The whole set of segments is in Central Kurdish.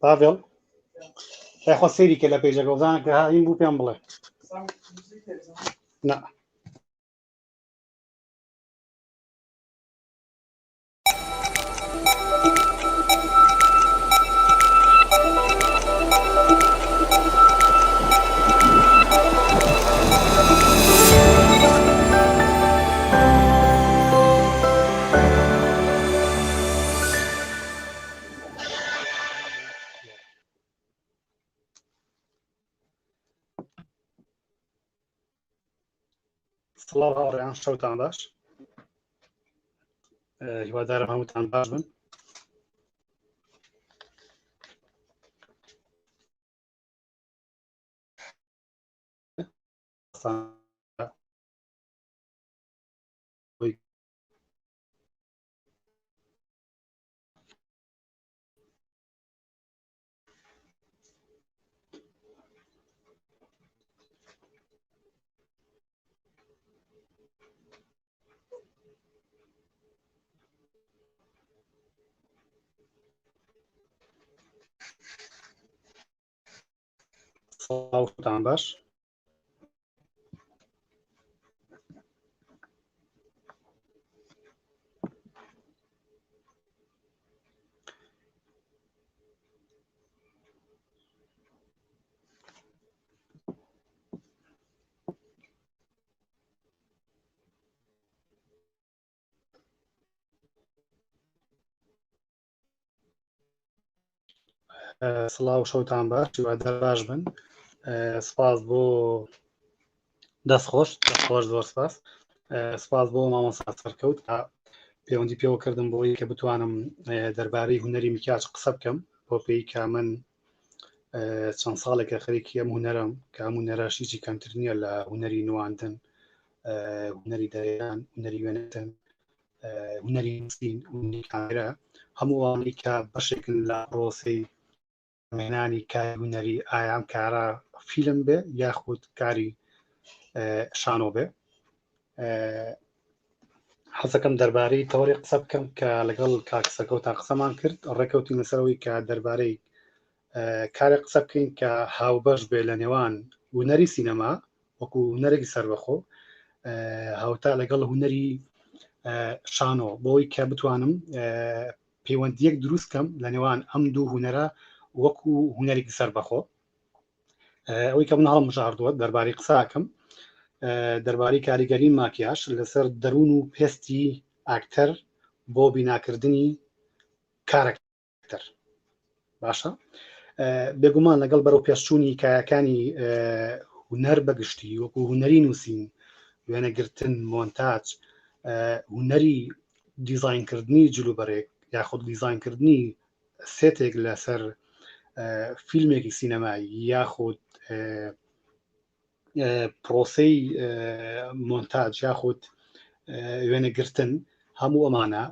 پاڤێڵ خۆ سەیری کە لە پێیجە گەڵزانە کە هایم بوو پێم بڵێ نا سڵاو هاوڕێیان شەوتان باش هیوادارم هەمووتان باش بن سڵاوتان باش سڵاو شەوتان باش هیوادار باش بن سپاس بۆ دەستخۆش زۆر سپاس سپاس بۆ مامۆستا سەرکەوت کە پەیوەندی پێوە کردم بۆی کە بتوانم دەربارەی هونەری میکیاج قسە بکەم بۆ پێی کە من چەند ساڵێکە خەریکی ئەم هونەرم کە ئەم هونەرە هیچی کەمتر نییە لە هونەری نواندن هونەری دەرێنان هونەری وێنەدن هونەری نووسین هونەری کامێرە هەموو ئەوانەی کە بەشێکن لە پرۆسەی مێنانی کاری هونەری ئایا ئەم کارە فیلم بێ یاخود کاری شانۆ بێ حەزەکەم دەربارەی تەوەری قسە بکەم کە لەگەڵ کاک سەرکەوتان قسەمان کرد ڕێکەوتین لەسەرەوەی کە دەربارەی کارێک قسە بکەین کە هاوبەش بێ لە نێوان هونەری سینەما وەکو هونەرێکی سەربەخۆ هاوتا لەگەڵ هونەری شانۆ بۆی کە بتوانم پەیوەندیەک دروست بکەم لە نێوان ئەم دوو هونەرە وەکو هونەرێکی سەربەخۆ ئەوەی کە من هەڵم ژاردووە دەربارەی قساکەم دەربارەی کاریگەری ماکیاژ لەسەر دەروون و پێستی ئاکتەر بۆ بیناکردنی کارەکتەر باشە بێگومان لەگەڵ بەرەو پێشچوونی کایەکانی هونەر بەگشتی وەکو هونەری نووسین وێنەگرتن مۆنتاج هونەری دیزاینکردنی جلوبەرێک یاخود دیزاینکردنی سێتێک لەسەر فیلمێکی سینەمایی یاخود پرۆسەی مۆنتاج یاخود وێنەگرتن هەموو ئەمانە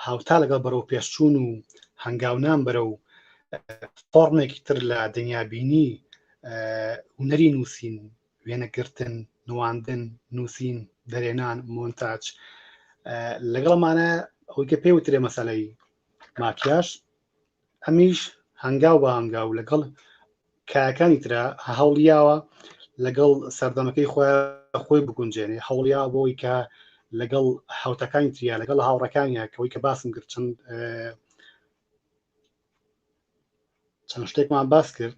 هاوتا لەگەڵ بەرەو پێشچوون و هەنگاونان بەرەو فۆرمێکی تر لە دنیابینی هونەری نووسین وێنەگرتن نواندن نووسین دەرێنان مۆنتاج لەگەڵمانە ئەوەی کە پێی وترێ مەسەلەی ماکیاژ ئەمیش هەنگاو بە هەنگاو لەگەڵ کایەکانی ترە هەوڵیاوە لەگەڵ سەردەمەکەی خۆی بگونجێنێ هەوڵیا بۆی کە لەگەڵ هاوتەکانی تریا لەگەڵ هاوڕەکانیە کەوەی کە باسم کرد چەند شتێکمان باس کرد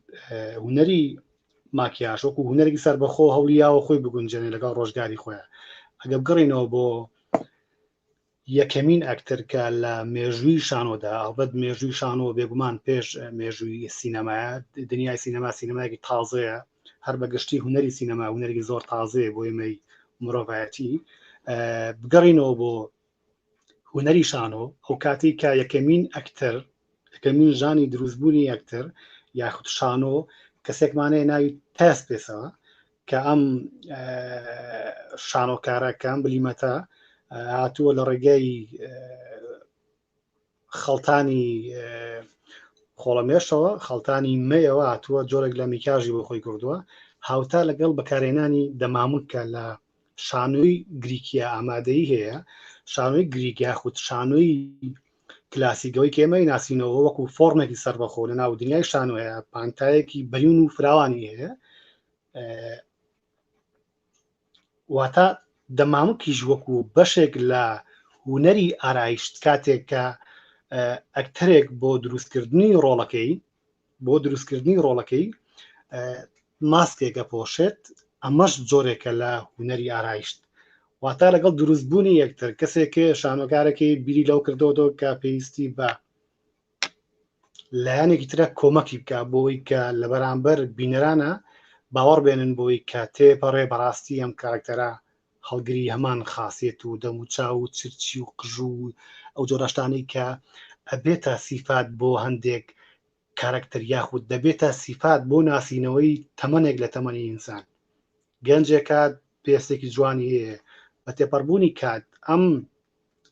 هونەری ماکیاژ وەکو هونەرێکی سەربەخۆ هەوڵیاوە خۆی بگونجێنێ لەگەڵ ڕۆژگاری خۆیان ئەگە بگەڕینەوە بۆ یەکەمین ئەکتەر کە لە مێژووی شانۆدا ئەڵبەت مێژووی شانۆ بێگومان پێش مێژووی سینەمایە دنیای سینەمایەکی تازەیە هەر بەگشتی هونەری سینەما هونەرێکی زۆر تازەیە بۆ ئێمەی مرۆڤایەتی بگەڕینەوە بۆ هونەری شانۆ ئەو کاتی کە یەکەمین ئەکتەر یەکەمین ژانی دروستبوونی ئەکتەر یاخود شانۆ کەسێکمانەیە ناوی تاسپێسەوە کە ئەم شانۆکارە کە ئەم بلیمەتە هاتووە لە ڕێگای خەڵتانی خۆڵەمێشەوە خەڵتانی مەیەوە هاتووە جۆرێک لە میکاژی بۆ خۆی کردووە هاوتا لەگەڵ بەکارهێنانی دەمامکە لە شانۆی گریکیا ئامادەیی هەیە شانۆی گریک یاخود شانۆی کلاسیکەوەی کێمەی ناسینەوە وەکو فۆرمێکی سەربەخۆ لە ناو دنیای شانۆیە پانتایەکی بەیون و فراوانی هەیە واتە دەمامکیش وەکو بەشێک لە هوەری ئارایشت کاتێک کە ئەکتەرێک بۆ دروستکردنی ڕۆڵەکەی ماسکێکە پۆشێت ئەمەش جۆرێکە لە هوەری ئارایشت واتە لەگەڵ دروستبوونی یەکتر کەسێکە شانۆکارەکەی بیری لەو کردەوە کە پێویستی بە لایەنێکی ترە کۆمەکی بکە بۆی کە لە بەرامبەر بینەرانە باوەڕ بێنن بۆی کە تێپەڕێ بەڕاستی ئەم کارکتەرە هەڵگری هەمان خاصیت و دەم و چاو و چرچی و قژ و ئەو جۆرەشتانەی کە ئەبێتە سیفات بۆ هەندێک کارکتەر یاخود دەبێتە سیفات بۆ ناسینەوەی تەمەنێک لە تەمەنی ئینسان گەنجێکە پێستێکی جوانی هەیە بە تێپەڕبوونی کات ئەم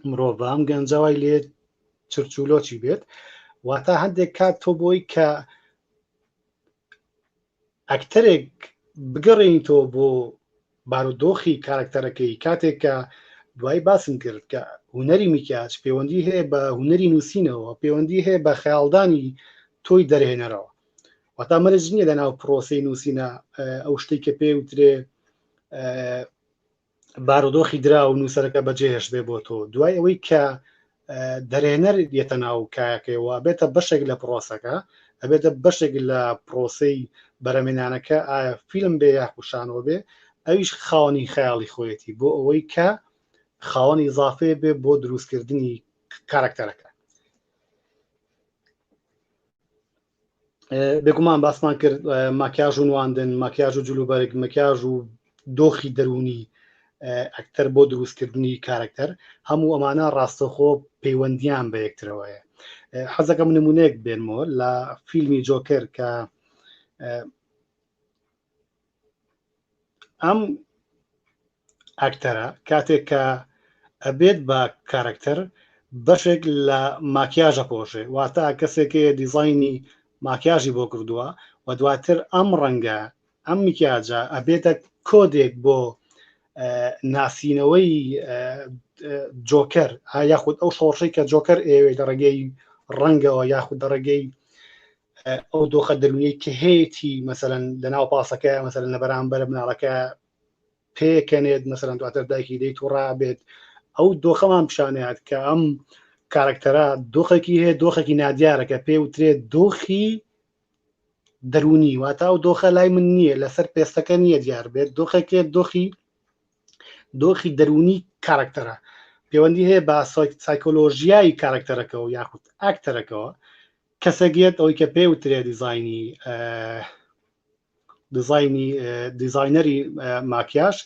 مرۆڤ ئەم گەنجەوەی لێ چرچولۆکی بێت واتە هەندێک کات تۆ بۆی کە ئەکتەرێک بگەڕێنیتەوە بۆ بارودۆخی کارکتەرەکەی کاتێک کە دوای باسم کرد کە هوەری میکیاج پەیوەندی هەیە بە هوەری نووسینەوە پەیوەندی هەیە بە خەیاڵدانی تۆی دەرهێنەرەوە واتە مەرج نییە لە ناو پرۆسەی نووسینە ئەو شتەی کە پێ وترێ بارودۆخی درا و نووسەرەکە بەجێهێش بێ بۆ تۆ دوای ئەوەی کە دەرهێنەر دێتە ناو کایەکەیەوە بێتە بەشێک لە پرۆسەکە ئەبێتە بەشێک لە پرۆسەی بەرەمێنانەکە ئایا فیلم بێ یاخوشانەوە بێ ئەویش خاوەنی خەیاڵی خۆیەتی بۆ ئەوەی کە خاوەنی ئیزافێ بێ بۆ دروستکردنی کارکتەرەکە بێگومان باسمان کرد ماکیاژ و نواندن ماکیاژ و جلوبەرگ مەکیاژ و دۆخی دەرونی ئەکتەر بۆ دروستکردنی کارکتەر هەموو ئەمانە ڕاستەخۆ پەیوەندیان بە یەکترەوەیە حەزەکەم نمونەیەک بێنمەوە لە فیلمی جۆکەر کە ئەم ئەکتەرە کاتێک کە ئەبێت بە کارکتەر بەشێک لە ماکیاژە پۆشێ واتە کەسێکی دیزاینی ماکیاژی بۆ کردووە و دواتر ئەم ڕەنگە ئەم میکیاجە ئەبێتە کۆدێک بۆ ناسینەوەی جۆکەر یاخود ئەو شۆڕشەی کە جۆکەر ئێوێ لە ڕێگەی ڕەنگەوە یاخود لە ڕێگەی ئەو دۆخە دەرونیی کە هەیەی مەسەرەن لە ناو پاسەکە مەسەرەن لە بەرامبەر مناڵەکە پێکەنێت مەسەرەن دواتر دایکی دەیت و ڕابێت ئەو دۆخەمان پیشانەیەات کە ئەم کارکتەرە دۆخێکی هەیە دۆخێکی نادیارەکە پێ وترێت دۆخی دەرونی واتە ئەو دۆخە لای من نییە لەسەر پێستەکە نییە دیار بێت دۆخێکێت دۆخی دەرونی کارکتەرە پەیوەندی هەیە بە سایکۆلۆژیای کارکتەرەکەەوە یاخود ئاکتەرەکەەوە کەسەگێت ئەوەی کە پێ وترێ دیزاینەری ماکیاژ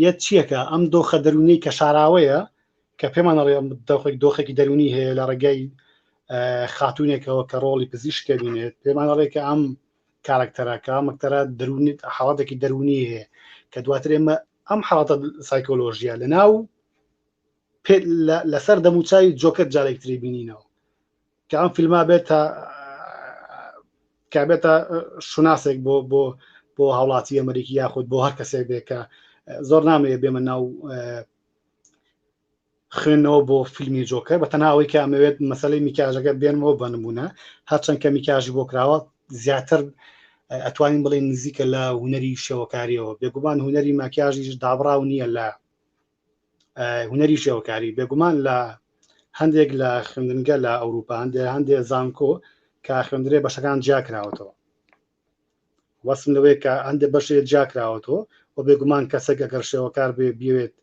یەت چیەکە ئەم دۆخە دەرونی کە شاراوەیە کە پێمان دۆخێکی دەرونی هەیە لە ڕێگەی خاتونێکەوە کە ڕۆڵی پزیشکە بینێت پێمانەڵێ کە ئەم کارکتەرەکە مەکتەرە دەرونیت حاڵەتێکی دەرونی هەیە کە دواتر ئێمە ئەم حاڵەتە سایکۆلۆژیە لە ناو لەسەر دەموچای جۆکەر جارێکتری بینینەوە کە ئەم فیلما بێتە شوناسێک بۆ هاوڵاتی ئەمریکی یاخود بۆ هەر کەسێک بێ کە زۆر نامەیە بێمە ناو خوێندنەوە بۆ فیلمی جۆکەر بە تەناوەی کە ئەمەوێت مەسەلەی میکیاژەکە بێنمەوە بە نمونە هەرچەند کە میکیاژی بۆ کراوە زیاتر ئەتوانین بڵێ نزیکە لە هوەری شێوەکاریەوە بێگومان هوەری ماکیاژیش دابڕاو نییە لە هوەری شێوەکاری بێگومان لە هەندێک لە خوێندنگە لە ئەوروپا هەندێک زانکۆ کە خوێندرێ بەشەکان جیاکراوەتەوە وەسم لەوەیە کە هەندێک بەشێت جیاکراوەتەوە و بێگومان کەسێک ئەگەر شێوەکار بێت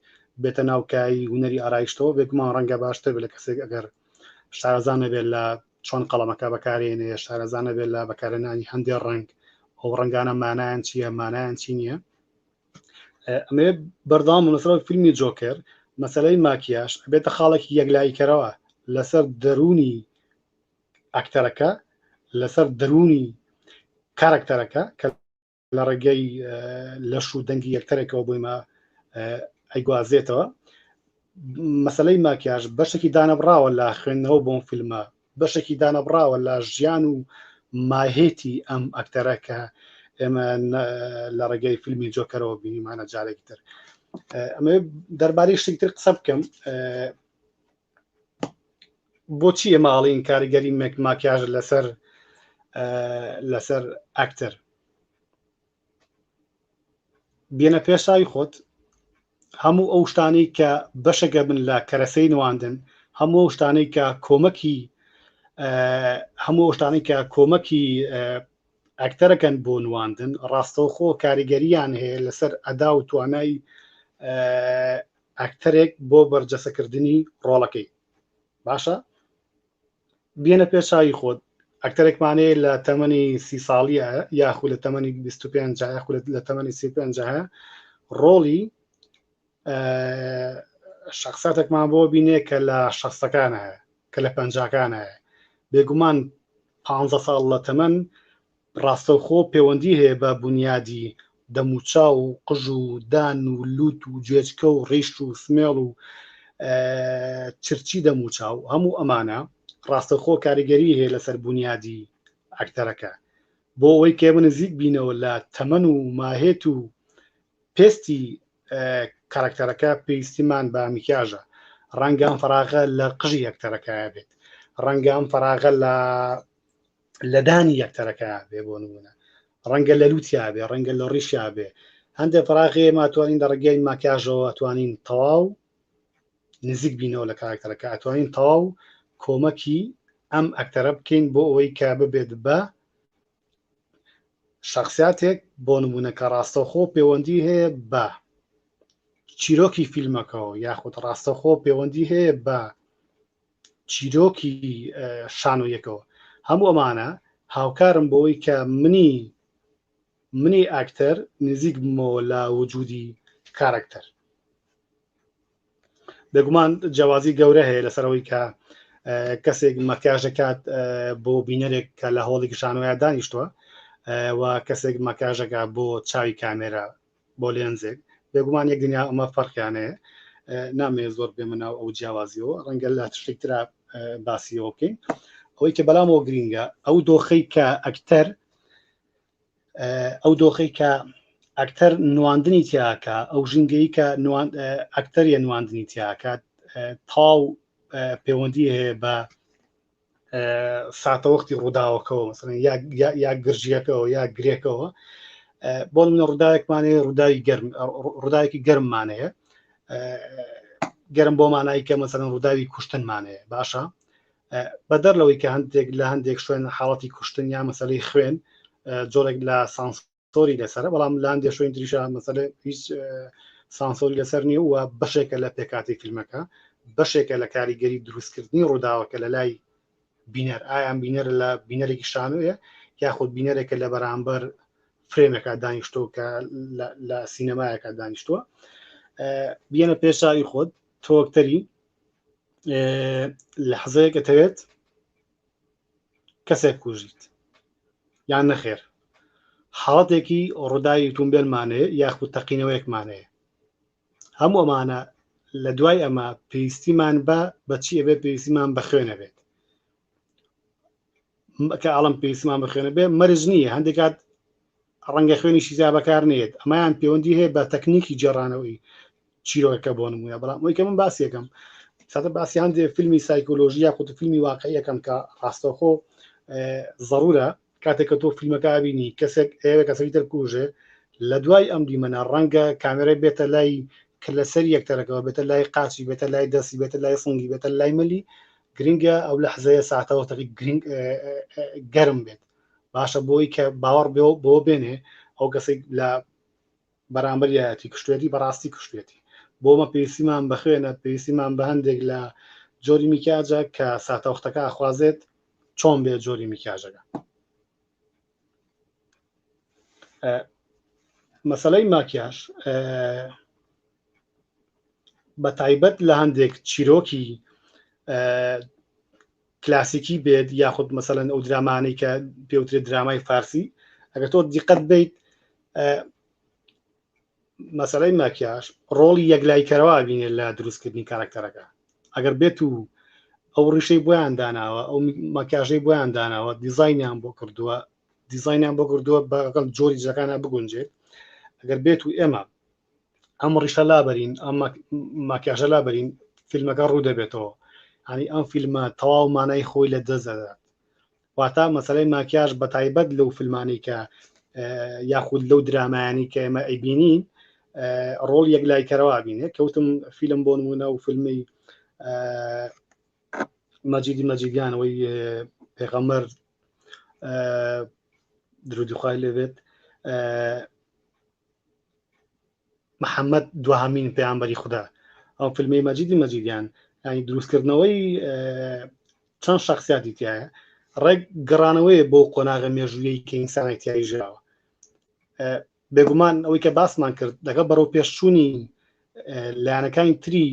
بێتە ناوکایی هوەری ئارایشتەوە بێگومان ڕەنگە باشتر بێت لە کەسێک ئەگەر شارەزانە بێت لە چۆن قەڵەمەکە بەکارێنێ شارەزانە بێت لە بەکارهێنانی هەندێک ڕنگ ئەو ڕەنگانە مانایان چییە مانایان چی نییە ئەمێ بەردەوام لەسەر فیلمی جۆکەر مەسەلەی ماکیاژ بێتە خاڵێکی یەکلاییکەرەوە لەسەر دەرونی ئەکتەرەکە لەسەر دەرونی کارکتەرەکە کە لە ڕێگەی لەش و دەنگی یەکتەرێکەوە بۆیمە ئەیگوازێتەوە مەسەلەی ماکیاژ بەشێکی دانەبراوە لە خوێندنەوە بۆم فیلمە بەشێکی دانەبراوە لە ژیان و ماهێتی ئەم ئەکتەرەکە ئێمە لە ڕێگەی فیلمی جۆکەرەوە بینیمانە جارێکی تر ئەمە دەربارەی شتێکتر قسە بکەم بۆچی ئێماڵین کاریگەری ماکیاژ لەسەر ئەکتەر بێنە پێشاوی خۆت هەموو ئەو شتانەی کە بەشەکە بن لە کەرەسەی نواندن هەموو ئەو شتانەی کە کۆمەکی ئەکتەرەکەن بۆ نواندن ڕاستەوخۆ کاریگەریان هەیە لەسەر ئەدا و توانای ئەکتەرێک بۆ بەرجەسەکردنی ڕۆڵەکەی باشە بێنە پێشاوی خۆت ئەکتەرێکمانەیە لە تەمەنی 30 ساڵیە یاخود لە تەمەنی 25 یاخود لە تەمەنی 35 ڕۆڵی شخصاتێکمان بۆ بینێ کە لە 60ەکان هەیە کە لە 50کان هەیە بێگومان 15 ساڵ لە تەمەن ڕاستەوخۆ پەیوەندی هەیە بە بنیادی دەموچا و قژ و دان و لوت و گوێچکە و ڕیش و سمێڵ و چرچی دەموچا و هەموو ئەمانە ڕاستەوخۆ کاریگەری هەیە لەسەر بنیادی ئەکتەرەکە بۆ ئەوەی کێ نزیک بینەوە لە تەمەن و ماهێت و پێستی کاراکتەرەکە پێویستیمان بە میکیاژە ڕەنگە ئەم فەراغە لە قژی یەکتەرەکەیە بێت ڕەنگە ئەم فەراغە لە دانی یەکتەرەکە بێ بۆ نمونە ڕەنگە لە لوتیا بێ ڕەنگە لە ڕیشیا بێ هەندێک فەراغی ماتوانین دەڕگەی ماکیاژەوە ئەتوانین تەواو نزیک بینەوە لە کاراکتەرەکە ئەتوانین تەواو کۆمەکی ئەم ئەکتەرە بکەین بۆ ئەوەی کە ببێت بە شخصیاتێک بۆ نمونە کە ڕاستەوخۆ پەیوەندی هەیە بە چیرۆکی فیلمەکەەوە یاخود ڕاستەخۆ پەیوەندی هەیە بە چیرۆکی شانۆیەکەوە هەموو ئەمانە هاوکارم بۆەوەی کە منی ئاکتەر نزیک بمەوە لە وجودی کارکتەر بێگومان جیاوازی گەورە هەیە لەسەرەوەی کە کەسێک مەکیاژەکات بۆ بینەرێک کە لە هۆڵێکی شانۆیە دانیشتووە و کەسێک مەکیاژەکە بۆ چاوی کامێرە بۆ لێنزێک بێگومان یەک دنیا ئەمە فەرقیانەیە نامێ زۆر بێ مناو ئەو جیاوازیەوە ڕەنگە لە شتێکترا باسیەوە بکەین ئەوەی کە بەلامەوە گرینگە ئەو دۆخەی کە ئەکتەر نواندنی تیاکە ئەو ژینگەی کە ئەکتەریە نواندنی تیاکات تاو پەیوەندی هەیە بە ساتەوەختی ڕووداوەکەەوە مثلا یا گرژیەکەەوە یا گرێکەوە بۆ منە ڕووداوێکمانەیە ڕووداوێکی گەرممانەیە گەرم بۆ مانایی کە مەسەرەن ڕووداوی کوشتنمانەیە باشە بەدەر لەوەی کە هەندێک شوێن حاڵەتی کوشتن یا مەسەلەی خوێن جۆرێک لە سانسۆری لەسەرە بەڵام لە هەندێک شوێن تریشە مەسەلە هیچ سانسۆری لەسەر نیە و بەشێکە لە پێکاتی فیلمەکە بەشێکە لە کاریگەری دروستکردنی ڕووداوەکە لە لای بینەر ئایان بینەر لە بینەرێکی شانویە یاخود بینەرێکە لە بەرامبەر فرێمێکە دانیشتۆ کە لە سینەمایەکە دانیشتووە بێنە پێشاوی خۆت تۆکتەری لە حەزەیەکە دەوێت کەسێک کوژیت یان نەخێر حاڵەتێکی ڕووداوی تومبێلمانەیە یاخود تەقینەوەیەکمانەیە هەموو ئەمانە لە دوای ئەمە پێویستیمان بەچی ئەبێ پێویستیمان بە خوێنە بێت کە ئاڵم پێویستیمان بە خوێنە بێ مەرج نییە هەندێکات ڕەنگە خوێنیشی زیاد بەکار نێت ئەمایان پەیوەندی هەیە بە تەکنیکی جێڕانەوەی چیرۆکە بۆ نمونە بەڵام ئەوەی کە من باسیەکەم ساتە باسی هەندێک فیلمی سایکۆلۆژی یا قوت فیلمی واقعیەکەم کە ڕاستەوخۆ ضرورە کاتێک کە تۆ فیلمەکە بینی کەسێک ئێوە کەسەی تر کوژێ لە دوای ئەم دیمەنە ڕەنگە کامێرەی بێتە لای کە لەسەر یەکتەرەکەەوە بێتە لای قاچی بێتە لای دەستی بێتە لای سنگی بێتە لای ملی گرنگە ئەو لە حزەیە ساعتەوە تەقی گرنگ گەرم بێت باشە بۆی کە باوەڕ بۆ بێنێ ئەو کەسێک لە بەرامبەریەتی کوشتێتی بەڕاستی کوشتێتی بۆمە پێویستیمان بەخوێنە پێویستیمان بە هەندێک لە جۆری میکیاجە کە ساتەوەختەکە ئاخوازێت چۆن بێت جۆری میکیاژەکە مەسەلەی ماکیاژ بە تایبەت لە هەندێک چیرۆکی کلاسیکی بێت یاخود مەسەلەن ئەو درامانەی کە پێوترێت درامای فارسی ئەگەر تۆ دیقەت بیت مەسەلەی ماکیاژ ڕۆڵی یەکلایکەرەوە بینێت لە دروستکردنی کاراکتەرەکە ئەگەر بێت و ئەو ڕیشەی بۆیان داناوە ئەو ماکیاژەی بۆیان داناوە دیزاینیان بۆ کردووە بەقل جۆری جەکانە بگونجێت ئەگەر بێت و ئێمە ئەم ڕیشە لابەرین ئەم ماکیاژە لابەرین فیلمەکە ڕوو دەبێتەوە ینی ئەم فیلمە تەواو مانای خۆی لە دەستدەدات واتە مەسەلەی ماکیاژ بە تایبەت لەو فیلمانەی کە یاخود لەو درامایانی کە ئێمە ئەیبینین ڕۆڵ یەکلایکەرەوە بینێ کەوتم فیلم بۆ نمونە و فیلمی مەجیدی مەجیدیانەوەی پێغەمبەر درودیخوای لێبێت محەممەد دوهامین پێیانبەری خوددا ئەو فیلمی مەجیدی مەجیدیان ینی دروستکردنەوەی چەند شخصیاتی تایە ڕێک گەڕانەوەی بۆ قۆناغە مێژوویی کە ئینسانی تیایی ژاوە بێگومان ئەوەی کە باسمان کرد لەگەڵ بەرەو پێشچوونی لایەنەکانی تری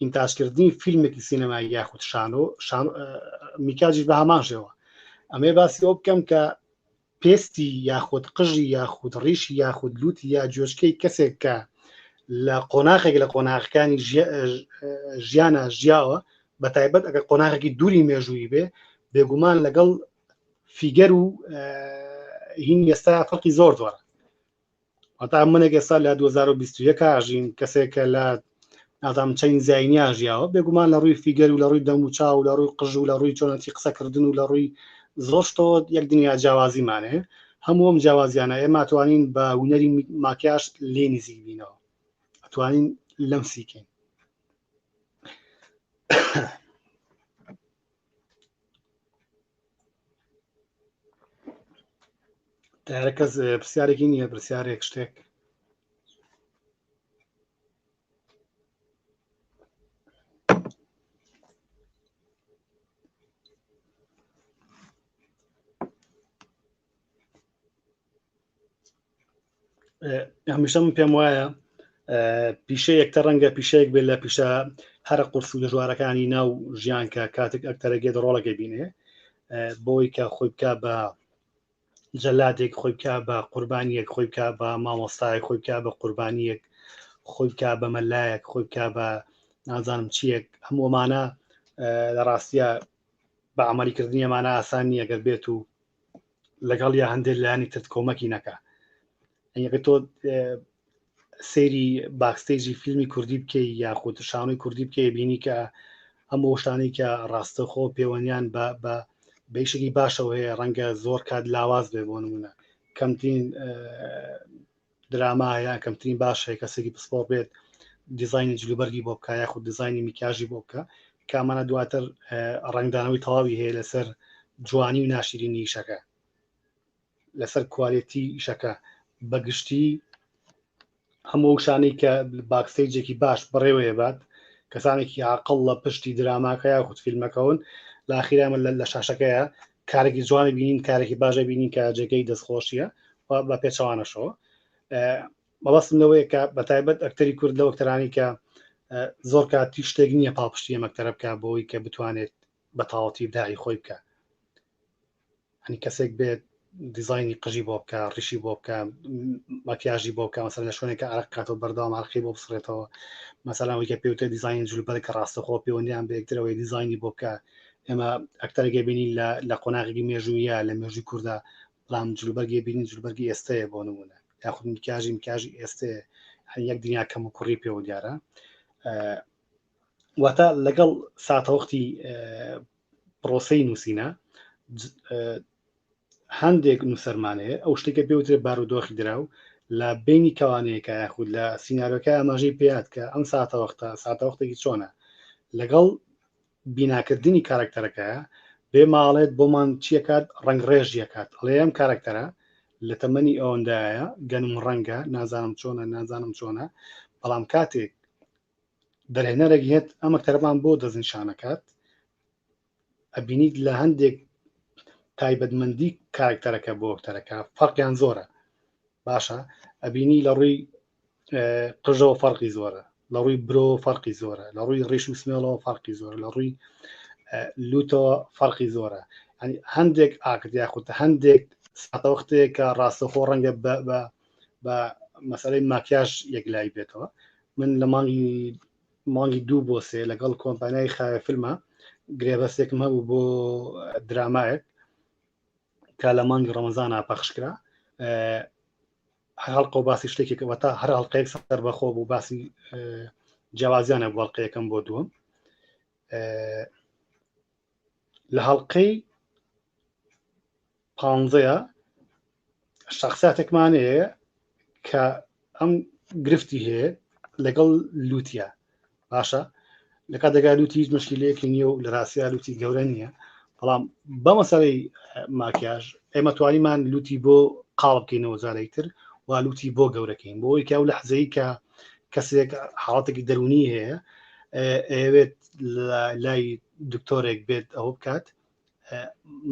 ئینتاژکردنی فیلمێکی سینەمایی یاخود میکاجیش بە هەمان شێوە ئەمێ باسی ئەو بکەم کە پێستی یاخود قژی یاخود ڕیشی یاخود لوتی یا جۆشکەی کەسێک کە لە قۆناغێک لە قۆناغەکانی ژیانە ژیاوە بە تایبەت ئەگەر قۆناغێکی دووری مێژووی بێ بێگومان لەگەڵ فیگەر و هین ئێستا فەرقی زۆر زۆرە هەتا منێک ئێستا لە 2021 ئاژین کەسێکە لە ئادام چەند زینیا ژیاوە بێگومان لە ڕووی فیگەر و لە ڕووی دەم و چاو و لە ڕووی قژ و لە ڕووی چۆنەتی قسەکردن و لە ڕووی زۆر شتۆ یەک دنیا جیاوازیمانێ هەموو ئەم جیاوازیانە ئێمە توانین بە هونەری ماکیاژ لێ نزیک بینەوە ئەتوانین لەم سیکەین دیارە کەس پرسیارێکی نییە پرسیارێک شتێک هەمیشە من پێم وایە پیشە یەکتە ڕەنگە پیشەیەک بێت لە پیشە هەرە قورس و دەژوارەکانی ناو ژیان کە کاتێک ئەکتەرەگێت ڕۆڵەکە بینێ بۆی کە خۆی بکە بە جەلادێک خۆی بکە بە قوربانیەک خۆی بکە بە مامۆستایەک خۆی بکە بە قوربانیەک خۆی بکە بە مەلایەک خۆی بکە بە نازانم چیەک هەموومانە لە ڕاستیە بە عملیکردنی ئەمانە ئاسان نیە گەر بێت و لەگەڵ یا هەندێک لایانی تر کۆمەکی نەکە ئەگەر تۆ سەیری باکستێجی فیلمی کوردی بکەی یاخود شانۆی کوردی بکەی بینی کە هەموو شتانەی کە ڕاستەخۆ پەیوەندیان بە بەیشێکی باشەوە هەیە ڕەنگە زۆر کات لاواز بێ بۆ نمونە کەمترین درامایە کەمترین باش هەیە کەسێکی پسپۆر بێت دیزایانی جلوبەرگی بۆ بکە یاخود دیزایانی میکاژی بۆ بکە کامانە دواتر ڕنگدانەوەی تەواوی هەیە لەسەر جوانی و ناشرینی ئیشەکە لەسەر کوالیتی ئیشەکە بەگشتی هەموو شانەی کە باکستێجێکی باش بڕێوەیە بات کەسانێکی عاقڵ لە پشتی دراماکە یاخود فیلمەکەون لە ئاخیرا لە شاشەکەیە کارێکی جوانی بینین کارێکی باشە بینین کە جێگەی دەستخۆشیە بە پێچەوانەشەوە مەبەستم لەوەیە کە بە تایبەت ئەکتەری کورد لەو ئەکتەرانی کە زۆر کاتی شتێک نییە پاڵپشتی ئەمەکتەرە بکە بۆی کە بتوانێت بە تاواتی داعی خۆی بکە هەنی کەسێک بێت دیزایانی قژی بۆ بکە ڕیشی بۆ بکە ماکیاژی بۆ بکە مەسەلا لە شوێنێکە عرق کاتەوە بەردەوام عرقی بۆ بسڕێتەوە مەسەلا ئەوەی کە پێوتە دیزاین جلوبەرێکە ڕاستەخۆ پەیوەندیان بە یەکترەوەی دیزایانی بۆ بکە ئێمە ئەکتەرێکی بینین لە قۆناغێکی مێژوویە لە مێژووی کووردا بەڵام جلوبەرگی بینین جلوبەرگی ئێستەیە بۆ نمونە یاخود میکاژی ئێستەیە یەک دنیا کەم و کوڕی پێوە دیارە واتە لەگەڵ ساتەوەختی پرۆسەی نووسینە هەندێک نووسەرمانەیە ئەو شتێکە پێوترێ بارودۆخی دراو لە بینی کەوانەیەکە یاخود لە سیناریۆکە ئاماژەی پێات کە ئەم ساتەوەختێکی چۆنە لەگەڵ بیناکردنی کارکتەرەکەیە بێ ماڵێت بۆمان چیەکات ڕنگڕێژیەکات ئەڵێ ئەم کارکتەرە لە تەمەنی ئەوەندایە گەنم ڕەنگە نازانم چۆنە بەڵام کاتێک دەرهێنەرێک هێت ئەمە کتەرەمان بۆ دەستنیشانەکات ئەبینیت لە هەندێک تایبەتمەندی کارکتەرەکە بۆ ئەکتەرەکە فەرقیان زۆرە باشە ئەبینی لە ڕووی قژەوە فەرقی زۆرە لە ڕووی برۆ فەرقی زۆرە لە ڕووی ڕێش و سمێڵەوە فەرقی زۆرە لە ڕووی لوتەوە فەرقی زۆرە هەندێک ئاکرد یاخود هەندێک ساتەوەختەیە کە ڕاستەخۆ ڕەنگە بە مەسەلەی ماکیاژ یەکلای بێتەوە من لە مانگی 2 بۆ 3 لەگەڵ کۆمپانیای خایە فیلمە گرێبەستێکم هەبوو بۆ درامایەک کە لە مانگی ڕەمەزانە پەخشکرا هەڵقە و باسی شتێکێکەوە تا هەر هەڵقەیەک سەر بەخۆ بوو باسی جیاوازیانە بۆڵقەیەکەم بۆ دووەم لە هەڵقەی 15 شخصاتێکمان هەیە کە ئەم گرفتی هەیە لەگەڵ لوتیە باشە لە کاتێکا لوتی هیچ مشکلەیەکی نییە و لە ڕاستیە لوتی گەورە نییە بەڵام بە مەسەڵەی ماکیاژ ئێمە توانیمان لوتی بۆ قاڵ بکەینەوە جارێکتر وا لوتی بۆ گەورەکەین بۆ ئەوەی کە ئەو لەحزەیە کە کەسێک حاڵەتێکی دەرونی هەیە ئەوێت لای دکتۆرێک بێت ئەوە بکات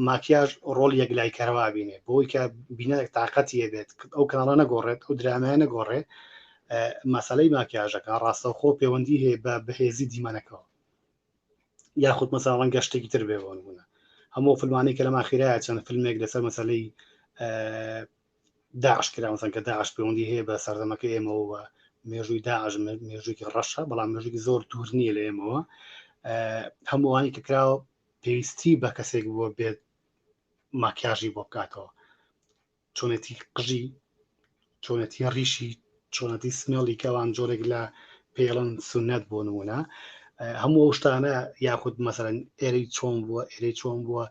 ماکیاژ ڕۆڵ یەک لای کەرەوا بینێ بۆی کە بینەرێک تااقەتی هەبێت ئەو کەناڵە نەگۆڕێت ئەو درامایە نەگۆڕێ مەسەلەی ماکیاژەکە ڕاستەوخۆ پەیوەندی هەیە بە بەهێزی دیمەنەکەەوە یاخود مەسەڵەن ڕەنگە شتێکی تر بێ بۆنبوونە هەموو فیلمانەی کە لە ماخیرایە چەند فیلمێک لەسەر مەسەلەی داعش کرا مەسەڵەن کە داعش پەیوەندی هەیە بە سەردەمەکە ئێمەوە مێژووی داعش مێژوویەکی ڕەشە بەڵام مێژووی زۆر دوور نییە لە ئێمەوە هەمووانی کە کراوە پێویستی بە کەسێک بووە بێت ماکیاژی بۆ بکاتەوە چۆنەتی قژی چۆنەتی ڕیشی چۆنەتی سمێڵی کەوان جۆرێک لە پێڵن سونەت بۆ نمونە هەموو ئەو شتانە یاخود مەسەڵەن ئێرەی چۆن بووە ئێرەی چۆن بووە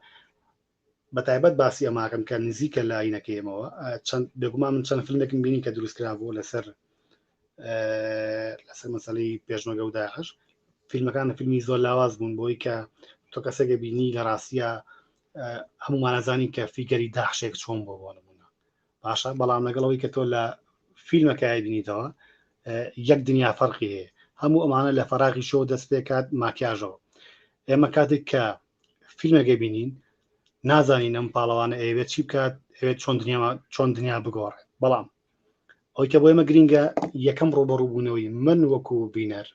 بەتایبەت باسی ئەماکەم کە نزیکە لاینەکەیمەوە چەند بێگومان من چەند فیلمێکم بینی کە دروستکرا بوو لەسەر مەسەلەی پێشمەگە و داعش فیلمەکان فیلمی زۆر لاواز بوون بۆی کە تۆ کەسێکە بینی لە ڕاستیە هەمومانەزانی کە فیگەری داعشێک چۆن بۆ نمونە باشە بەڵام لەگەڵەوەی کە تۆ لە فیلمەکە بینیتەوە یەک دنیا فەرقی هەیە هەموو ئەمانە لە فەراغی شۆ دەست پێ کات ماکیاژەوە ئێمە کاتێک کە فیلمەکە بینین نازانین ئەم پاڵەوانە ئەوێت چی بکات ئەوێت چۆن دنیا بگۆڕێت بەڵام ئەوی کە بۆ ئێمە گرینگە یەکەم ڕۆبەڕووبوونەوەی من وەکو بینەر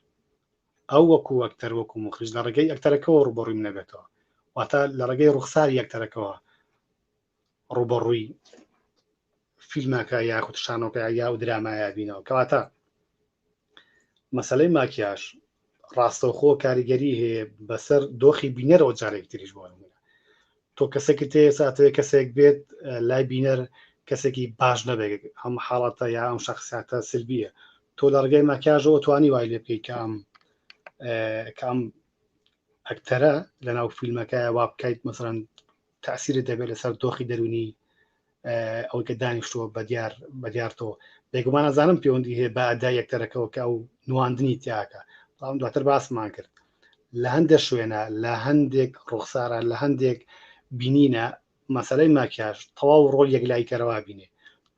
ئەو وەکو ئەکتەر وەکو مخرج لە ڕێگەی ئەکتەرەکەەوە ڕوبەڕووی نەبێتەوە واتە لە ڕێگەی ڕوخساری یەکتەرەکەەوە ڕوبەڕووی فیلمەکە یاخود شانۆکە یا و درامایە بینەوە کەواتە مەسەلەی ماکیاژ ڕاستەوخۆ کاریگەری هەیە بەسەر دۆخی بینەرەوە جارێک تریش بۆ نمونە تۆ کەسێکی تێ ساتوێ کەسێک بێت لای بینەر کەسێکی باش نەبێت ئەم حاڵەتە یا ئەم شخصیاتە سلبیە تۆ لە ڕێگەی ماکیاژەوە توانی وای لێ بکەیت کە ئەم ئەکتەرە لە ناو فیلمەکە وا بکەیت مەسەڵەن تەئسیرت دەبێت لەسەر دۆخی دەرونی ئەوەی کە دانیشتووە بەدیار تۆ بێگومان ئەزانم پەیوەندی هەیە بە ئەدای یەکتەرەکەەوە کە ئەو نواندنی تیاکە بەڵام دواتر باسمان کرد لە هەندێک شوێنە لە هەندێک ڕوخسارە لە هەندێک بینینە مەسەلەی ماکیاژ تەواو ڕۆڵ یەک لای کەرەوا بینێ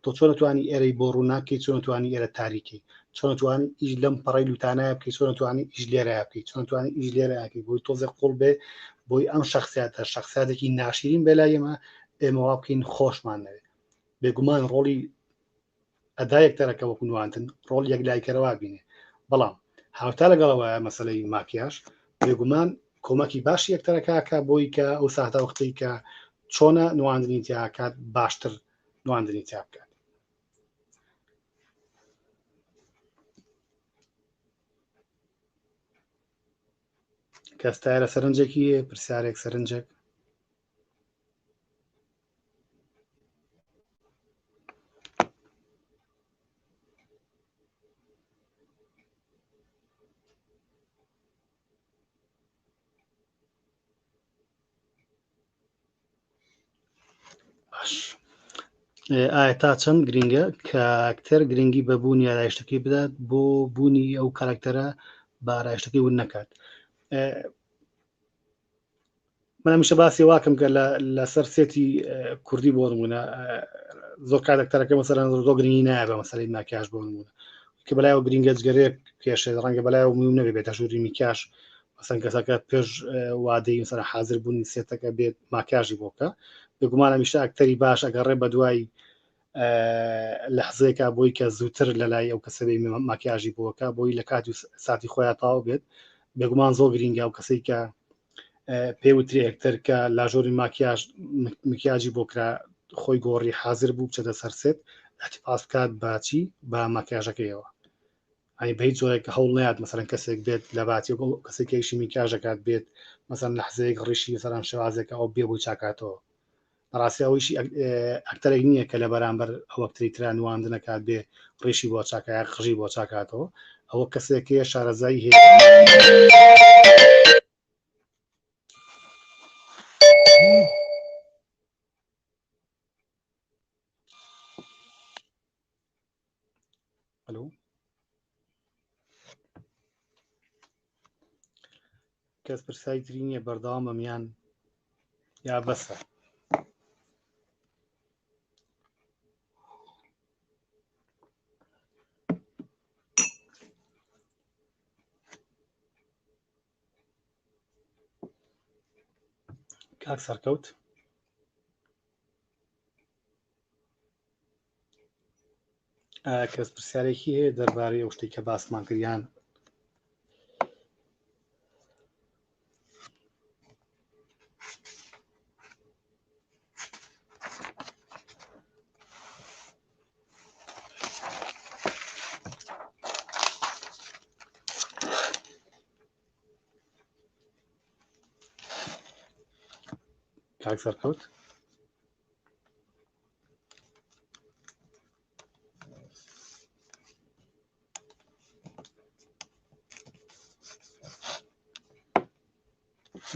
تۆ چۆن نتوانی ئێرەی بۆ ڕووناکەی چۆن نتوانی ئێرە تاریکی چۆن نتوانی ئیش لەم پەڕی لوتانایە بکەیت چۆن نتوانی ئیش لێرە بکەیت چۆن نتوانی ئیش لێرەکەی بۆی تۆزێک قوڵ بێ بۆی ئەم شخصیاتێکی ناشرین بێ لای ئێمە وا بکەین خۆشمان نەوێ بێگومان ڕۆڵی ئەدای یەکتەرەکە وەکو نواندن ڕۆڵ یەک لای کەرەوا بینێ بەڵام هاوتا لەگەڵەوە مەسەلەی ماکیاژ بێگومان کۆمەکی باشی یەکتەرەکە بۆی کە ئەو ساعتە وەختەی کە چۆنە نواندنی تیاکات باشتر نواندنی تیا بکات کەستایە لە سەرنجێکی پرسیارێک سەرنجێک ئایا تا چەند گرنگە کە ئەکتەر گرنگی بە بوونی ئارایشتەکەی بدات بۆ بوونی ئەو کاراکتەرە بە ئارایشتەکەی ون نەکات من هەمیشە باسی واکەم کە لەسەر سێتی کوردی بۆ نمونە زۆر کارکتەرەکە مەسەلەن زۆر گرنگی نایە بە مەسەلەی ماکیاژ بۆ نمونە کە بەلایەوە گرنگە جگەرەیەک کێشێت ڕەنگە بەلایەوە میوم نەبێت بێتە ژووری میکیاژ مەسەلەن کەسەکە پێش وادەی مەسەلەن حازر بوونی سێتەکە بێت ماکیاژی بۆ بکە بێگومان هەمیشە ئەکتەری باش ئەگەڕێ بە دوای لەحزەیەکە بۆی کە زووتر لە لای ئەو کەسەبی ماکیاژی بۆکە بۆی لە کاتی ساتی خۆیان تاو بێت بێگومان زۆر گرنگە و کەسەی کە پێوتری ئەکتەر کە لاژۆری مکیاژی بۆکرا خۆی گۆڕی حازر بوو بچێتە سەرسێت ئەتیپاس بکات باچی بە ماکیاژەکەیەوە ئەنی بە هیچ جۆرێک هەوڵ نایات مەسەلەن کەسێک بێت لە باتی کەسێکیشی میکیاژەکات بێت مەسەلەن لەحزەیەک ڕیشی سەران شێوازێکە ئەو بێ بوو چاکاتەوە ڕاستی ئەویشی ئەکتەرێک نییە کە لە بەرامبەر ئەو ئەکتەری ترا نواندنەکات بێ ڕێشی بۆ چاکە قژی بۆ چاکاتەوە ئەوە کەسێکەیە شارەزایی هەیە هەلو کەس پرسای تری نییە بەردەوام ئەمیان یا بەسە کاک سەرکەوت کەس پرسیارێکی هەیە دەربارەی ئەو شتێک کە باسمان کردیان کاک سەرکەوت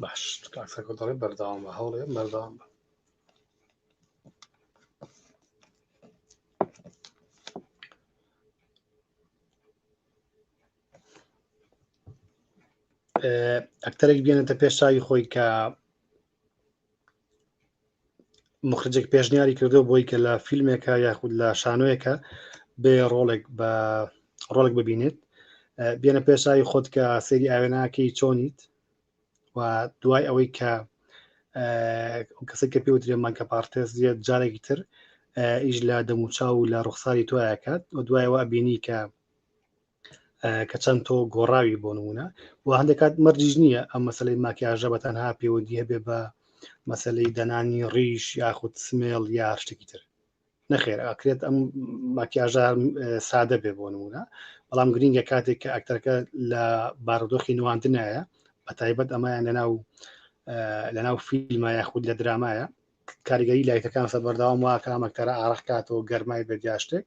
باش کاک سەرکەوت دەڵێ بەردەوام بە هەوڵێ بەردەوام بە ئەکتەرێک بێنێتە پێش چاوی خۆی کە مخرجێک پێشنیاری کردو بۆی کە لە فیلمێکە یاخود لە شانۆیەکە بێ ڕۆڵێک ببینێت بێنە پێش چاوی خۆت کە سەیری ئاوێناکەی چۆنیت و دوای ئەوەی کە کەسێک کە پێوترێ مانکە پارتێز دێت جارێکی تر ئیش لە دەموچاو و لە ڕوخساری توایەکات و دوایەوە بینی کە چەند تۆ گۆڕاوی بۆ نمونە و هەندێک کات مەرجیش نییە ئەم مەسەلەی ماکیاژە بە تەنها پەیوەندی هەبێ بە مەسەلەی دەنانی ڕیش یاخود سمێڵ یا شتێکی تر نەخێر ئاکرێت ئەم ماکیاژە سادە بێ بۆ نمونە بەڵام گرینگە کاتێک کە ئەکتەرەکە لە بارودۆخی نواندنایە بە تایبەت ئەمایان لەناو فیلمە یاخود لە درامایە کاریگەری لایتەکان سەر بەردەوام واکە ئەکتەرە ئاڕەخ کاتەوە گەرمای بێت یا شتێک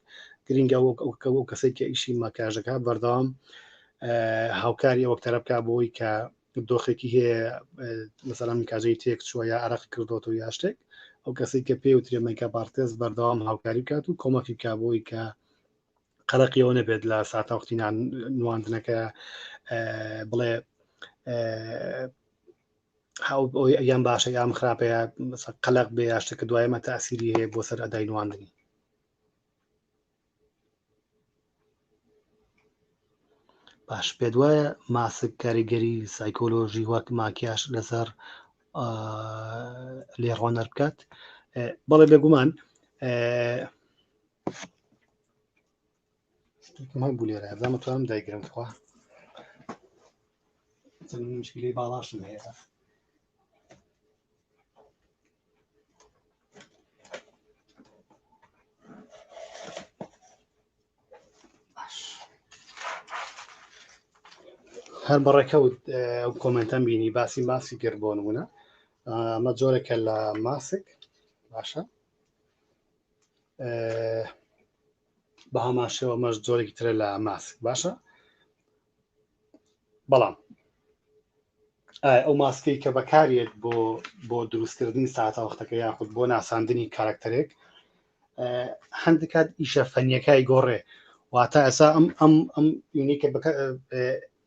گرینگە ئەو کەسێک کە ئیشی ماکیاژەکە بەردەوام هاوکاری ئەو ئەکتەرە بکا بۆی کە دۆخێکی هەیە مەسەڵەن مکاژەی تێک چووە یا عەرەق کردوتەوە یا شتێک ئەو کەسێک کە پێوترێ مەیکە پارتێز بەردەوام هاوکاری بکات و کۆمەکی بکا بۆی کە قەرەقیەوە نەبێت لە ساتە وەختی نواندنەکە بڵێ یان باشە یان خراپەیە قەلەق بێ یا شتێکە دوایەمە تاسیری هەیە بۆ سەر ئەدای نواندنی باش پێ دوایە ماسک کاریگەری سایکۆلۆژی وەک ماکیاژ لەسەر لێڕۆنەر بکات بەڵێ بێگومان شتێکم بوو لێرە زانمەتوانم دایگرم خوا مشکلەی باڵاشم هەیە هەر بەڕێکەوت ئەو کۆمنتەم بینی باسی کرد بۆ نمونە ئەمە جۆرێکە لە ماسک باشە بە هەماشەوە مەش جۆرێکی ترە لە ماسک باشە بەڵام ئەو ماسکەی کە بەکارێت بۆ دروستکردنی ساتەوەختەکە یاخود بۆ ناساندنی کارکتەرێک هەندێک کات ئیشە فەنیەکەی گۆڕێ واتە ئەسا ئەم یونیکە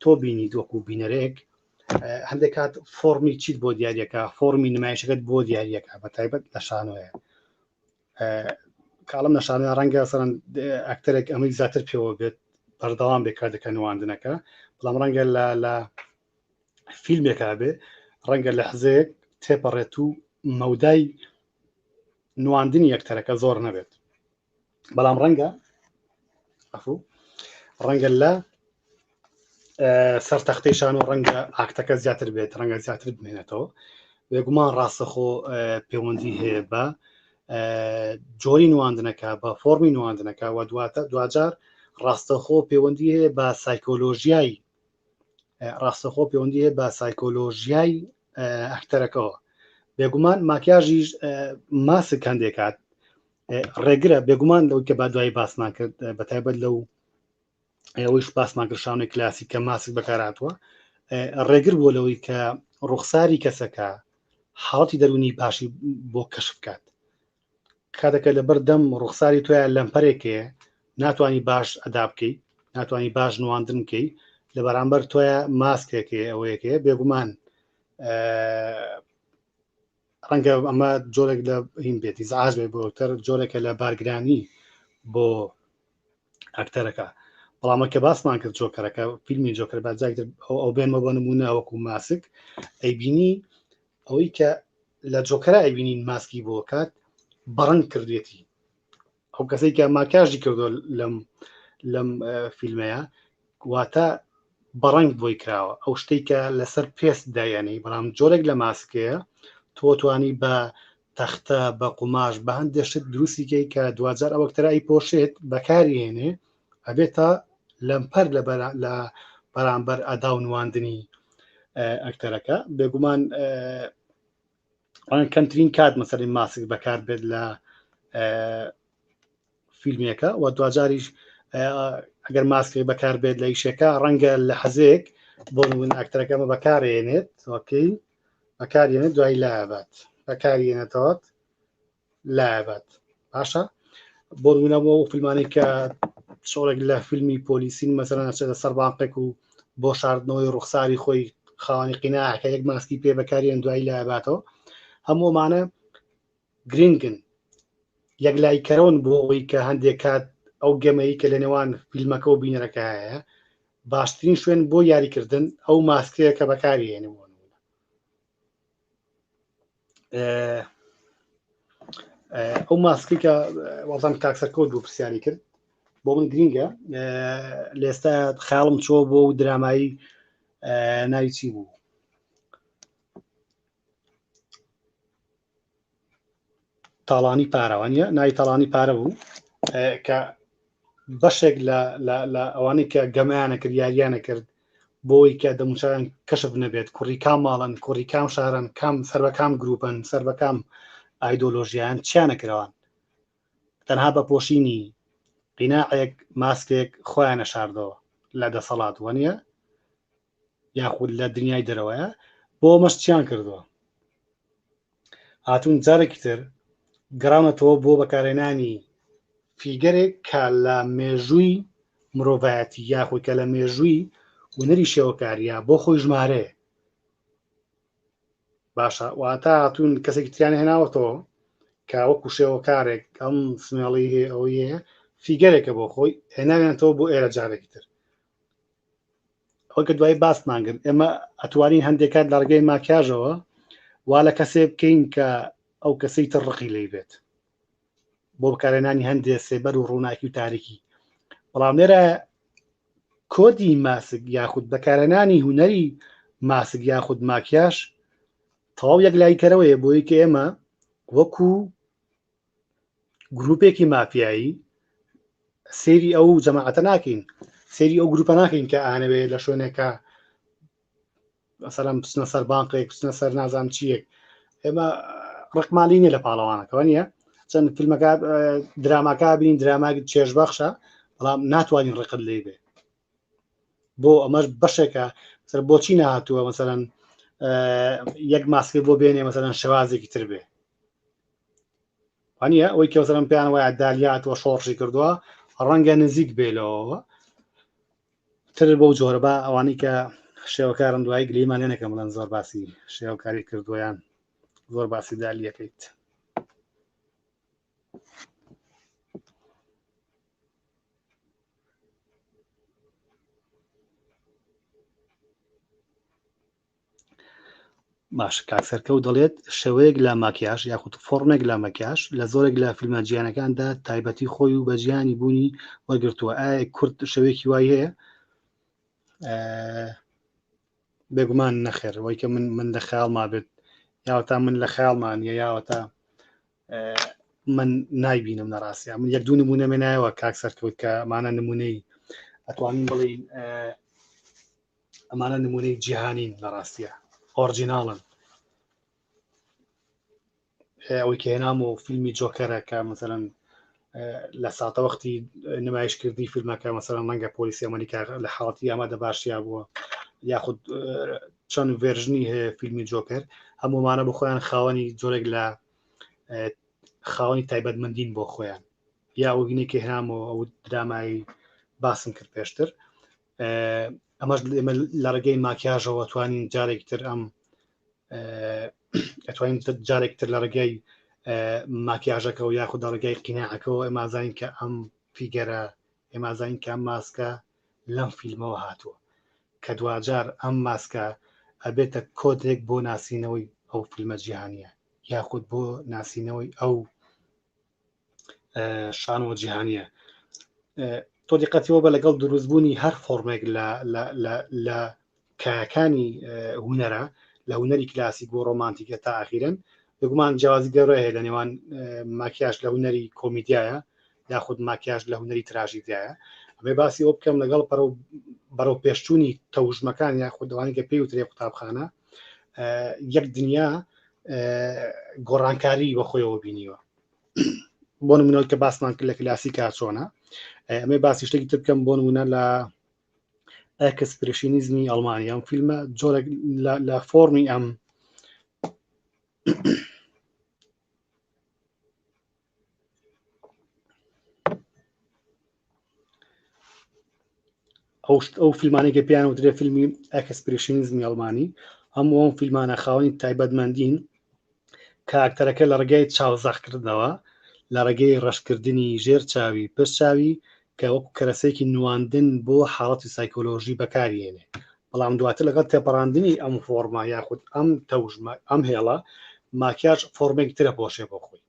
تۆ بینی وەکو بینەرێک هەندێک کات فۆرمی چیت بۆ دیاریەکە فۆرمی نمایشەکەت بۆ دیاریەکە بە تایبەت لە شانۆیە کاڵم نەشانە ڕەنگە سەرەن ئەکتەرێک ئەمەی زیاتر پێوە بێت بەردەوام بێکاردەکە نواندنەکە بەڵام ڕەنگە لە فیلمێکا بێ ڕەنگە لە حزەیەک تێپەڕێت و مەودای نواندنی یەکتەرەکە زۆر نەبێت بەڵام ڕەنگە لە سەرتەختەی شان و ڕەنگە ئاکتەکە زیاتر بێت ڕەنگە زیاتر بمێنێتەوە بێگومان ڕاستەخۆ پەیوەندی هەیە بە جۆری نواندنەکە بە فۆرمی نواندنەکە و دوجار ڕاستەخۆ پەیوەندی هەیە بە سایکۆلۆژیای ئەکتەرەکەەوە بێگومان ماکیاژیش ماسک هەندێک کات ڕێگرە بێگومان لەو کە با دوای باسمان کرد بە تایبەت لەو ئەوەیش باسمان کرد شانۆی کلاسی کە ماسک بەکارهاتووە ڕێگر بۆ لەوەی کە ڕوخساری کەسەکە حاڵەتی دەرونی باشی بۆ کەشف بکات کاتێکە لەبەر دەم ڕوخساری توە لەمپەرێکەیە ناتوانانی باش ئەدا بکەیت، ناتوانانی باش نواندن بکەیت لە بەرامبەر تۆیە ماسکێکێ ئەوەیەکێ بێگومان ڕەنگە ئەمە جۆرێک لە هین بێت ئیزعاج بێت بۆتر جۆرێکە لە بارگرانی بۆ ئەکتەرەکە. بەڵامە کە باسمان کرد جۆکەرەکە فیلمی جۆکەر باجاکتر ئەو بێنمە بۆ نمونە وەکو ماسک ئەیبینی ئەوەی کە لە جۆکەرە ئەیبینین ماسکی بۆ کات بەڕنگ کردێتی ئەو کەسەی کە ماکیاژی کردو لەم فیلمەیە واتە بەڕنگ بۆی کراوە ئەو شتێک کە لەسەر پێست دایانەی بەڵام جۆرێک لە ماسکەیە تۆ توانی بە تەختە بە قوماش بە هەندێک شت دروستیکەی کە دوجار ئەو ئەکتەرایی پۆشێت بەکاری هێنێ ئەبێتە لەمپەر لە بەرامبەر ئەدا و نواندنی ئەکتەرەکە بێگومان کەمترین کات مەسەری ماسک بەکار بێت لە فیلمێکە و دوجاریش ئەگەر ماسکی بەکار بێت لە ئیشەکە ڕەنگە لە حەزێک بۆ نمونە ئەکتەرەکەمە بەکارێنێت وەکەی بەکارێنێت دوای لایەبات بەکارێنێتەوە لایەبات باشە بۆ نمونە بۆ فیلمانەی کە شۆڕێک لە فیلمی پۆلیسین مەسەرەن ئەچێتە سەر بانقێک و بۆ شاردنەوەی ڕوخساری خۆی خاوەنی قیناعەکە یەک ماسکی پێ بەکارێن دوای لایەباتەوە هەموومانە گرنگن یەک لایکەرەوەن بۆ ئەوەی کە هەندێک کات ئەو گەمەی کە لە نێوان فیلمەکە و بینەرەکە هەیە باشترین شوێن بۆ یاریکردن ئەو ماسکەیە کە بەکارهێنێ بۆ ئەو ماسکی کە وەڵام کاکسەرکەوت بوو پرسیاری کرد بۆ من گرینگە لە ئێستا خەیاڵم چۆ بۆ و درامایی ناوی چی بوو تاڵانی پارەوانە ناوی تاڵانی پارە بوو کە بەشێک لە ئەوانەی کە گەمەیانە کرد یاریانە کرد بۆی کە دەموچیان کەشف نەبێت کوڕی کام ماڵن کوڕی کام شارن کام سەر بە کام گروپن سەر بە کام ئایدۆلۆژیان چیانە کراوان تەنها بە پۆشینی قیناعێک ماسکێک خۆیانە شاردەوە لە دەسەڵات وەنیە یاخود لە دنیای دەرەوەیە بۆ مەشتیان کردووە هاتوون جارێکی تر گەڕاونەتەوە بۆ بەکارهێنانی فیگەرێک کە لە مێژووی مرۆڤایەتی یاخود کە لە مێژووی هونەری شێوەکاریە بۆ خۆی ژمارەیە باشە واتە هاتوون کەسێکی تریان هێناوەتەوە کە وەکو شێوەکارێک ئەم سنێڵی هەیە ئەوەی هەیە فیگەرێکە بۆ خۆی هێناوێنێتەوە بۆ ئێرە جارێکی تر ئەوە کە دوای باسمانگرن ئێمە ئەتوانین هەندێک کات لە ڕێگەی ماکیاژەوە وا لە کەسێ بکەین کە ئەو کەسەی تر ڕقی لێ بێت بۆ بەکارهێنانی هەندێک سێبەر و ڕووناکی و تاریکی بەڵام لێرە کۆدی ماسک یاخود بەکارهێنانی هونەری ماسک یاخود ماکیاژ تەواو یەک لایکەرەوەیە بۆی کە ئێمە وەکو گروپێکی مافیایی سێری ئەو جەماعەتە ناکەین سێری ئەو گروپە ناکەین کە ئانەوێت لە شوێنێکە مەسەڵەن بچنە سەر بانقێک بچنە سەر نازام چیەک ئێمە ڕقمالی نیە لە پاڵەوانەکەەوە نییە چەند فیلمەکە دراماکە بین دراماکی چێژبەخشە بەڵام ناتوانین ڕقت لێ بێ بۆ ئەمەش بەشێکە سەر بۆچی نهاتووە مەسەڵەن یەک ماسکێ بۆ بێنێ مەسەڵەن شێوازێکی تر بێ وانە ئەوەی کە مەسەڵەن پێیان وایە دالیاتوە شۆڕشی کردووە ڕەنگە نزیک بێلەوە تر بۆ جۆرە بە ئەوانەی کە شێوەکارن دوای گلیمان لێ نەکەم بڵێن زۆر باسی شێوەکاری کردویان زۆر باسی دالیەکەیت باش کاکسەرکەوت دەڵێت شێوەیەک لە ماکیاژ یاخود فۆرمێک لە مەکیاژ لە زۆرێک لە فیلمە جیهانەکاندا تایبەتی خۆی و بە ژیانی بوونی وەرگرتووە ئایا کورد شەوەیەکی وای هەیە بێگومان نەخێر وای کە من لە خەیاڵما بێت یاوەتا من لە خەیاڵمانە یاوەتا من نایبینم لە ڕاستیە من یەک دوو نمونە مێنایەوە کاکسەرکەوت کە ئەمانە نمونەی ئەتوانین بڵین ئەمانە نمونەی جیهانین لە ڕاستیە ئۆرجیناڵن ئەوەی کە هێنام و فیلمی جۆکەرە کە مەسەڵەن لە ساتە وەختی نمایشکردنی فیلمەکە مەسەڵەن ڕەنگە پۆلیسی ئەمریکا لە حاڵەتی ئامادە باشیا بووە یاخود چەند ڤێرژنی هەیە فیلمی جۆکەر هەمومانە بۆ خۆیان خاوەنی جۆرێک لە خاوەنی تایبەتمەندین بۆ خۆیان یا ئەو بینێکی هێنامەوە ئەو درامایی باسم کرد پێشتر. ئەمەش ئێمە لە ڕێگەی ماکیاژەوە توانین جارێکتر ئەم ئەتوانین جارێکتر لە ڕێگەی ماکیاژەکەەوە یاخود لە ڕێگەی قیناعەکەەوە ئێمازانین کە ئەم فیگەرە ئێمازانین کە ئەم ماسکە لەم فیلمەوە هاتووە کە دوجار ئەم ماسکە ئەبێتە کۆدێک بۆ ناسینەوەی ئەو فیلمە جیهانیە یاخود بۆ ناسینەوەی ئەو شانەوە جیهانیە. تۆ دیقەتیەوە بە لەگەڵ دروستبوونی هەر فۆرمێک لە کایەکانی هوەرە لە هوەری کلاسیک بۆ ڕۆمانتیکە تا ئاخیرن بگومان جیاوازی گەورە هەیە لە نێوان ماکیاژ لە هوەری کۆمیدیایە یاخود ماکیاژ لە هوەری تراژیدایە. ئەمێ باسی ئەو بکەم لەگەڵ بەرەو پێشچوونی تەوژمەکان یاخود دەوانی کە پێی وترێ قوتابخانە یەک دنیا گۆڕانکاری بە خۆیەوە بینیوە. بۆ نمونەوەی کە باسمان کرد لە کلاسیکا چۆنە ئەمێ باسی شتێکی تر بکەم بۆ نمونە لە ئەکسپرسیۆنیزمی ئەڵمانی ئەم فیلمە جۆرێک لە فۆرمی ئەم ئەو فیلمانێکە پێیان وترێ فیلمی ئەکسپرسیۆنیزمی ئەڵمانی هەموو ئەم فیلمانە خاوەنی تایبەتمەندین کە ئاکتەرەکە لە ڕێگەی چاوزەخکردنەوە لە ڕێگەی ڕەشکردنی ژێر چاوی پشت چاوی کە وەکو کەرەسێکی نواندن بۆ حاڵەتی سایکۆلۆژی بەکارهێنێ بەڵام دواتر لەگەڵ تێپەڕاندنی ئەم فۆرما یاخود ئەم تەوژمە ئەم هێڵە ماکیاژ فۆرمێکی ترە پۆشێ بۆ خۆی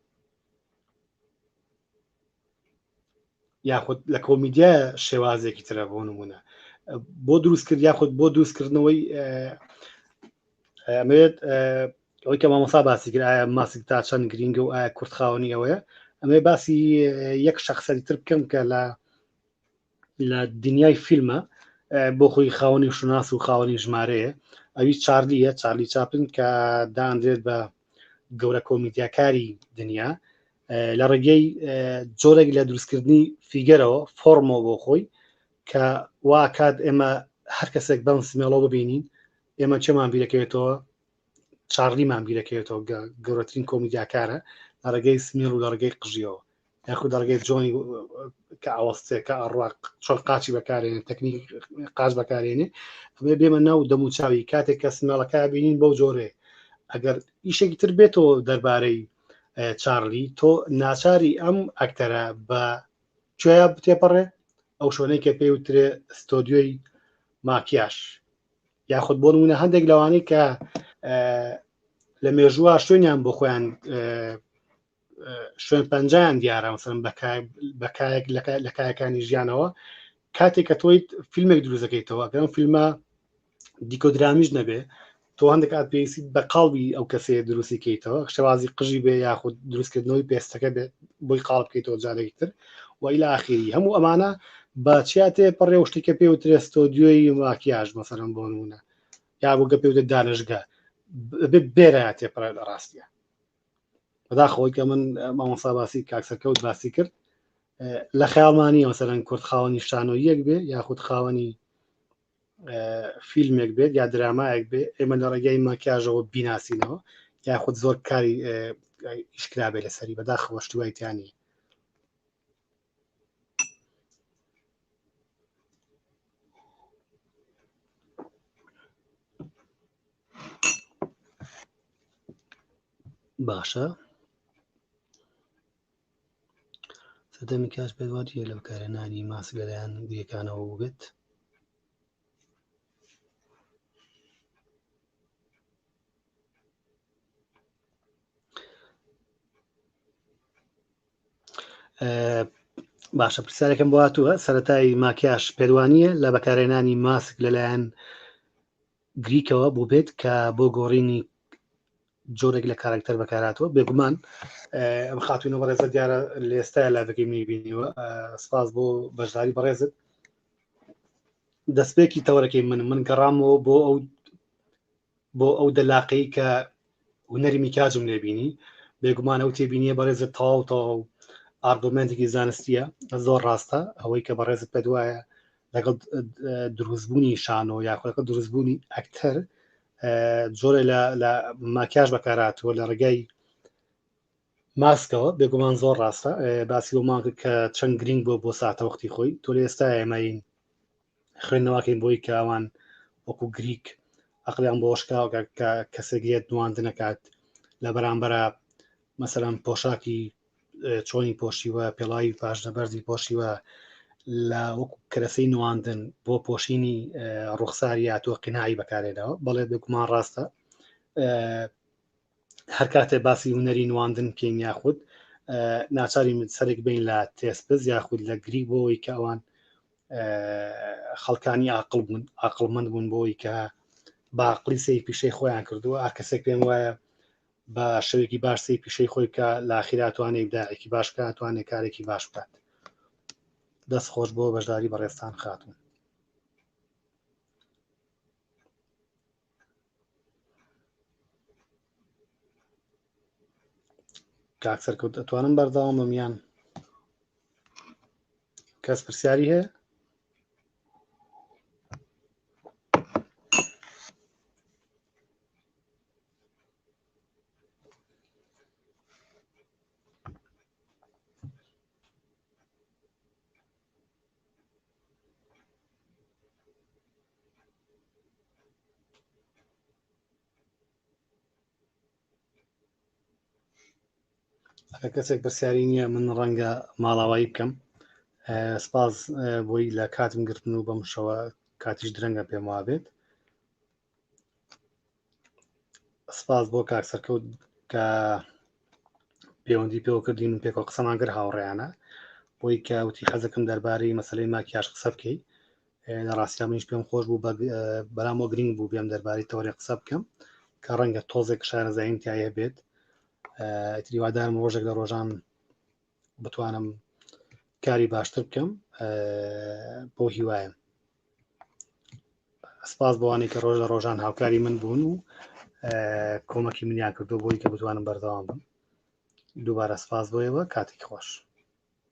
یاخود لە کۆمیدیا شێوازێکی ترە بۆ نمونە بۆ دروستکرد یاخود بۆ دروستکردنەوەی ئەمەوێت ئەوەی کە مامۆستا باسی کرد ئایا ماسک تا چەند گرینگە و ئایا کورت خاوەنی ئەوەیە ئەمێ باسی یەک شەخسەری تر بکەم کە لە دنیای فیلمە بۆ خۆی خاوەنی شوناس و خاوەنی ژمارەیە ئەوی چارلیە چارلی چاپلن کە دانرێت بە گەورە کۆمیدیاکاری دنیا لە ڕێگەی جۆرێک لە دروستکردنی فیگەرەوە فۆرمەوە بۆ خۆی کە وا کات ئێمە هەر کەسێک بەم سمێڵەوە ببینین ئێمە چێمان بیرەکەوێتەوە چارلیمان بیرەکەوێتەوە گەورەترین کۆمیدیاکارە لە ڕێگەی سمێڵ و لە ڕێگەی قژیەوە یاخود لە ڕێگەی جۆنی کە ئاوەستێ کە ئەڕواق چۆن قاچی بەکارێنێ تەکنیک قاچ بەکارێنێ ئەمێ بێمە ناو دەموچاوی کاتێک کە سمێڵەکە بینین بەو جۆرێ ئەگەر ئیشێکی تر بێتەوە دەربارەی چارلی تۆ ناچاری ئەم ئەکتەرە بە کوێە بتێپەڕێ ئەو شوێنەی کە پێی وترێ ستۆدیۆی ماکیاژ یاخود بۆ نمونە هەندێک لەوانەی کە لە مێژووە شوێنیان بۆ خۆیان شوێن پەنجیان دیارە مەسەڵەن بەکایەک لە کایەکانی ژیانەوە کاتێک کە تۆی فیلمێک دروستەکەیتەوە ئەگەر فیلمە دیکۆدرامیش نەبێ تۆ هەندێک کات پێویستی بە قاڵبی ئەو کەسەیە دروستیکەیتەوە شێوازی قژی بێ یاخود دروستکردنەوەی پێستەکە بێت بۆی قاڵ بکەیتەوە جارێکی تر و ئیلا ئاخیری هەموو ئەمانە بە چیاتێ پەڕێ و شتێکە پێ وترێ ستۆدیۆی ماکیاژ مەسەڵەن بۆ نمونە یا بۆ گە پێ وترێ دانشگا بێرە تێپەڕێ لە ڕاستیە بەداخەوەی کە من مامۆستا باسی کاکسەرکەوت باسی کرد لە خەیاڵمانی مەسەڵەن کورد خاوەنی شانۆیەک بێ یاخود خاوەنی فیلمێک بێت یا درامایەک بێ ئێمە لە ڕێگەی ماکیاژەوە بیناسینەوە یاخود زۆر کاری ئیشکرابێ لەسەری بەداخەوە شتوایتیانی باشە سەدەمی کاش پێدواتیە لە بەکارهێنانی ماسک لەلایەن گوێیەکانەوە بێت باشە پرسیارێکم بۆ هاتووە سەرەتای ماکیاژ پێدوانیە لە بەکارهێنانی ماسک لەلایەن گریکەوە بوو بێت کە بۆ گۆڕینی جۆرێک لە کارکتەر بەکاراتەوە بێگومان ئەم خاتوونە بەڕێزە دیارە لە ئێستای لاڤەکەی میبینیوە سپاس بۆ بەشداری بەڕێزت دەستپێکی تەوەرەکەی من گەڕامەوە بۆ ئەو دەلاقەی کە هونەری میکاجم لێبینی بێگومان ئەو تێبینیە بەڕێزت تەواو ئارگومنتێکی زانستیە زۆر ڕاستە ئەوەی کە بەڕێزت پێ دوایە لەگەڵ دروستبوونی شانۆ یاخۆەکە دروستبوونی ئەکتەر جۆرە لە ماکیاژ بەکاراتەوە لە ڕێگەی ماسکەوە بێگومان زۆر ڕاستە باسی ومان کرد کە چەند گرنگ بۆ بۆ ساتە وەختی خۆی تۆ لە ئێستا ئێمەین خوێندنەوەکەین بۆی کاوان وەکو گریک ئەقلیان بۆ شکاو کەسێکێت نواندن نکات لە بەرامبەرە مەسەلەن پۆشاکی چۆنی پۆشیوە پێڵاوی پاشنەبەرزی پۆشیوە لە وەکو کەرەسەی نواندن بۆ پۆشینی ڕوخساری هاتووە قینایی بەکارێنەوە بەڵێ بێگومان ڕاستە هەر کاتێ باسی هونەری نواندن بکەین یاخود ناچاری سەرێک بین لە تێسپز یاخود لە گریک بۆەوەی کە ئەوان خەڵکانی عاقڵ بوون عاقڵمەند بوون بۆی کە باقلی سی پیشەی خۆیان کردووە ئا کەسێک پێم وایە بە شەوێکی باش سی پیشەی خۆی کە لە ئاخیراتوانێک داعێکی باشکاتوانێت کارێکی باش بکات دەست خۆش بۆ بەشداری بەڕێستان خاتون کاکسەر کەوت ئەتوانم بەردەوام بەمیان کەس پرسیاری هەیە کەسێک پرسیاری نییە من ڕەنگە ماڵاوایی بکەم سپاس بۆی لە کاتم گرتن و بەم شەوە کاتیش درەنگە پێم وابێت سپاس بۆ کاکسەرکەوت کە پەیوەندی پێوە کردین و پێکەوە قسەمان کرد هاوڕێیانە بۆی کە وتی حەزەکەم دەربارەی مەسەلەی ماکیاژ قسە بکەی لە ڕاستیان منیش پێم خۆش بوو بەرامەوە گرنگ بوو بێم دەربارەی تەوەری قسە بکەم کە ڕەنگە تۆزێک شارەزاییم تایە بێت ئیتری وادارم ڕۆژێک لە ڕۆژان بتوانم کاری باشتر بکەم بۆ هیوایم سپاس بۆوانەی کە ڕۆژ لە ڕۆژان هاوکاری من بوون و کۆمەکی منیان کردو بۆی کە بتوانم بەردەوام بم دووبارە سپاس بۆیەوە کاتێکی خۆش